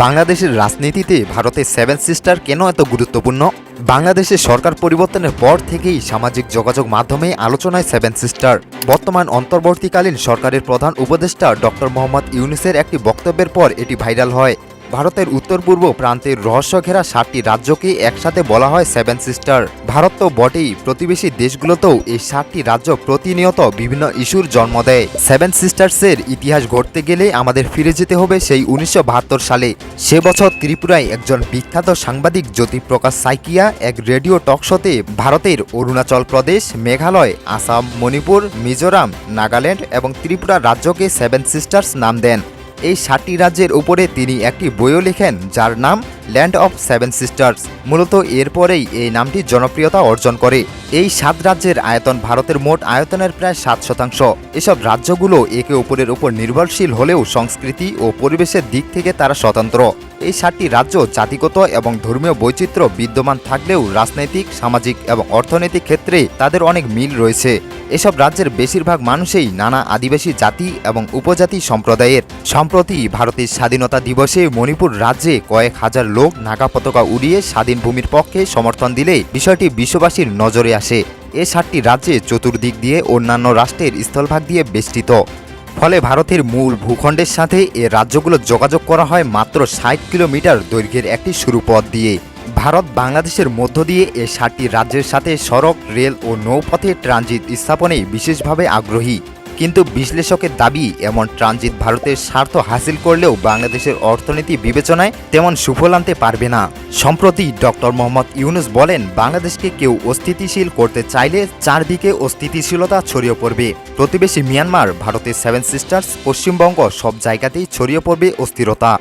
বাংলাদেশের রাজনীতিতে ভারতের সেভেন সিস্টার কেন এত গুরুত্বপূর্ণ? বাংলাদেশের সরকার পরিবর্তনের পর থেকেই সামাজিক যোগাযোগ মাধ্যমে আলোচনায় সেভেন সিস্টার। বর্তমান অন্তর্বর্তীকালীন সরকারের প্রধান উপদেষ্টা ডক্টর মোহাম্মদ ইউনূসের একটি বক্তব্যের পর এটি ভাইরাল হয়। ভারতের উত্তর পূর্ব প্রান্তের রহস্য ঘেরা 7টি রাজ্যকে একসাথে বলা হয় সেভেন সিস্টার। ভারত তো বটেই, প্রতিবেশী দেশগুলোতেও এই 7টি রাজ্য প্রতিনিয়ত বিভিন্ন ইস্যুর জন্ম দেয়। সেভেন সিস্টার্সের ইতিহাস গড়তে গেলে আমাদের ফিরে যেতে হবে সেই 1972 সালে। সে বছর ত্রিপুরায় একজন বিখ্যাত সাংবাদিক জ্যোতিপ্রকাশ সাইকিয়া এক রেডিও টক শোতে ভারতের অরুণাচল প্রদেশ, মেঘালয়, আসাম, মণিপুর, মিজোরাম, নাগাল্যান্ড এবং ত্রিপুরা রাজ্যকে সেভেন সিস্টার্স নাম দেন। এই 7টি রাজ্যের উপরে তিনি একটি বইও লেখেন যার নাম ল্যান্ড অফ সেভেন সিস্টার্স। মূলত এরপরেই এই নামটি জনপ্রিয়তা অর্জন করে। এই 7 রাজ্যের আয়তন ভারতের মোট আয়তনের প্রায় 7%। এসব রাজ্যগুলো একে অপরের উপর নির্ভরশীল হলেও সংস্কৃতি ও পরিবেশের দিক থেকে তারা স্বতন্ত্র। এই 7টি রাজ্য জাতিগত এবং ধর্মীয় বৈচিত্র্য বিদ্যমান থাকলেও রাজনৈতিক, সামাজিক এবং অর্থনৈতিক ক্ষেত্রে তাদের অনেক মিল রয়েছে। এসব রাজ্যের বেশিরভাগ মানুষই নানা আদিবাসী জাতি এবং উপজাতি সম্প্রদায়ের। সম্প্রতি ভারতের স্বাধীনতা দিবসে মণিপুর রাজ্যে কয়েক হাজার লোক নাগা পতাকা উড়িয়ে স্বাধীন ভূমির পক্ষে সমর্থন দিলে বিষয়টি বিশ্ববাসীর নজরে আসে। এ 7টি রাজ্যে চতুর্দিক দিয়ে অন্যান্য রাষ্ট্রের স্থলভাগ দিয়ে বেষ্টিত। ফলে ভারতের মূল ভূখণ্ডের সাথে এ রাজ্যগুলো যোগাযোগ করা হয় মাত্র 60 কিলোমিটার দৈর্ঘ্যের একটি সরু পথ দিয়ে। ভারত বাংলাদেশের মধ্য দিয়ে এ 7টি রাজ্যের সাথে সড়ক, রেল ও নৌপথে ট্রানজিট স্থাপনে বিশেষভাবে আগ্রহী। কিন্তু বিশ্লেষকের দাবি, এমন ট্রানজিট ভারতের স্বার্থ হাসিল করলেও বাংলাদেশের অর্থনীতি বিবেচনায় তেমন সুফল আনতে পারবে না। সম্প্রতি ডক্টর মোহাম্মদ ইউনূস বলেন, বাংলাদেশকে কেউ অস্থিতিশীল করতে চাইলে চারদিকে অস্থিতিশীলতা ছড়িয়ে পড়বে। প্রতিবেশী মিয়ানমার, ভারতের সেভেন সিস্টার্স, পশ্চিমবঙ্গ সব জায়গাতেই ছড়িয়ে পড়বে অস্থিরতা।